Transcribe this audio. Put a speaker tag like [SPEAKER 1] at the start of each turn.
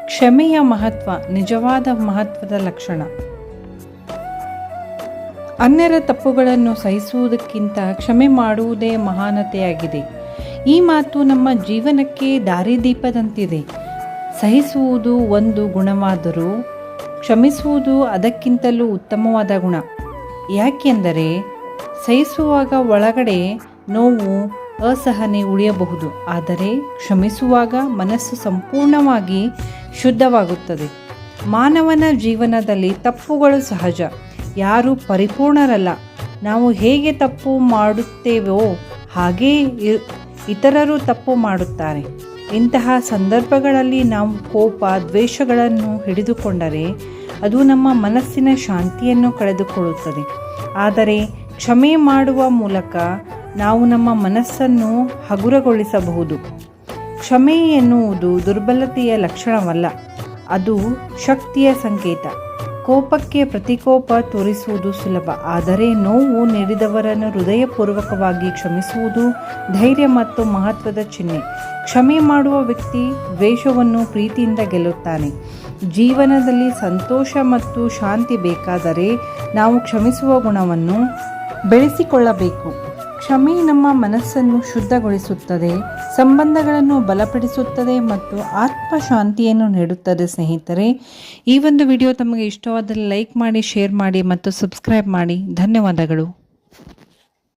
[SPEAKER 1] ಕ್ಷಮೆಯ ಮಹತ್ವ, ನಿಜವಾದ ಮಹತ್ವದ ಲಕ್ಷಣ. ಅನ್ಯರ ತಪ್ಪುಗಳನ್ನು ಸಹಿಸುವುದಕ್ಕಿಂತ ಕ್ಷಮೆ ಮಾಡುವುದೇ ಮಹಾನತೆಯಾಗಿದೆ. ಈ ಮಾತು ನಮ್ಮ ಜೀವನಕ್ಕೆ ದಾರಿದೀಪದಂತಿದೆ. ಸಹಿಸುವುದು ಒಂದು ಗುಣವಾದರೂ ಕ್ಷಮಿಸುವುದು ಅದಕ್ಕಿಂತಲೂ ಉತ್ತಮವಾದ ಗುಣ. ಯಾಕೆಂದರೆ ಸಹಿಸುವಾಗ ಒಳಗಡೆ ನೋವು, ಅಸಹನೆ ಉಳಿಯಬಹುದು, ಆದರೆ ಕ್ಷಮಿಸುವಾಗ ಮನಸ್ಸು ಸಂಪೂರ್ಣವಾಗಿ ಶುದ್ಧವಾಗುತ್ತದೆ. ಮಾನವನ ಜೀವನದಲ್ಲಿ ತಪ್ಪುಗಳು ಸಹಜ. ಯಾರೂ ಪರಿಪೂರ್ಣರಲ್ಲ. ನಾವು ಹೇಗೆ ತಪ್ಪು ಮಾಡುತ್ತೇವೋ ಹಾಗೇ ಇತರರು ತಪ್ಪು ಮಾಡುತ್ತಾರೆ. ಇಂತಹ ಸಂದರ್ಭಗಳಲ್ಲಿ ನಾವು ಕೋಪ, ದ್ವೇಷಗಳನ್ನು ಹಿಡಿದುಕೊಂಡರೆ ಅದು ನಮ್ಮ ಮನಸ್ಸಿನ ಶಾಂತಿಯನ್ನು ಕಳೆದುಕೊಳ್ಳುತ್ತದೆ. ಆದರೆ ಕ್ಷಮೆ ಮಾಡುವ ಮೂಲಕ ನಾವು ನಮ್ಮ ಮನಸ್ಸನ್ನು ಹಗುರಗೊಳಿಸಬಹುದು. ಕ್ಷಮೆ ಎನ್ನುವುದು ದುರ್ಬಲತೆಯ ಲಕ್ಷಣವಲ್ಲ, ಅದು ಶಕ್ತಿಯ ಸಂಕೇತ. ಕೋಪಕ್ಕೆ ಪ್ರತಿಕೋಪ ತೋರಿಸುವುದು ಸುಲಭ, ಆದರೆ ನೋವು ನೀಡಿದವರನ್ನು ಹೃದಯಪೂರ್ವಕವಾಗಿ ಕ್ಷಮಿಸುವುದು ಧೈರ್ಯ ಮತ್ತು ಮಹತ್ವದ ಚಿಹ್ನೆ. ಕ್ಷಮೆ ಮಾಡುವ ವ್ಯಕ್ತಿ ದ್ವೇಷವನ್ನು ಪ್ರೀತಿಯಿಂದ ಗೆಲ್ಲುತ್ತಾನೆ. ಜೀವನದಲ್ಲಿ ಸಂತೋಷ ಮತ್ತು ಶಾಂತಿ ಬೇಕಾದರೆ ನಾವು ಕ್ಷಮಿಸುವ ಗುಣವನ್ನು ಬೆಳೆಸಿಕೊಳ್ಳಬೇಕು. ಕ್ಷಮೆ ನಮ್ಮ ಮನಸ್ಸನ್ನು ಶುದ್ಧಗೊಳಿಸುತ್ತದೆ, ಸಂಬಂಧಗಳನ್ನು ಬಲಪಡಿಸುತ್ತದೆ ಮತ್ತು ಆತ್ಮಶಾಂತಿಯನ್ನು ನೀಡುತ್ತದೆ. ಸ್ನೇಹಿತರೆ, ಈ ಒಂದು ವಿಡಿಯೋ ತಮಗೆ ಇಷ್ಟವಾದಲ್ಲಿ ಲೈಕ್ ಮಾಡಿ, ಶೇರ್ ಮಾಡಿ ಮತ್ತು ಸಬ್ಸ್ಕ್ರೈಬ್ ಮಾಡಿ. ಧನ್ಯವಾದಗಳು.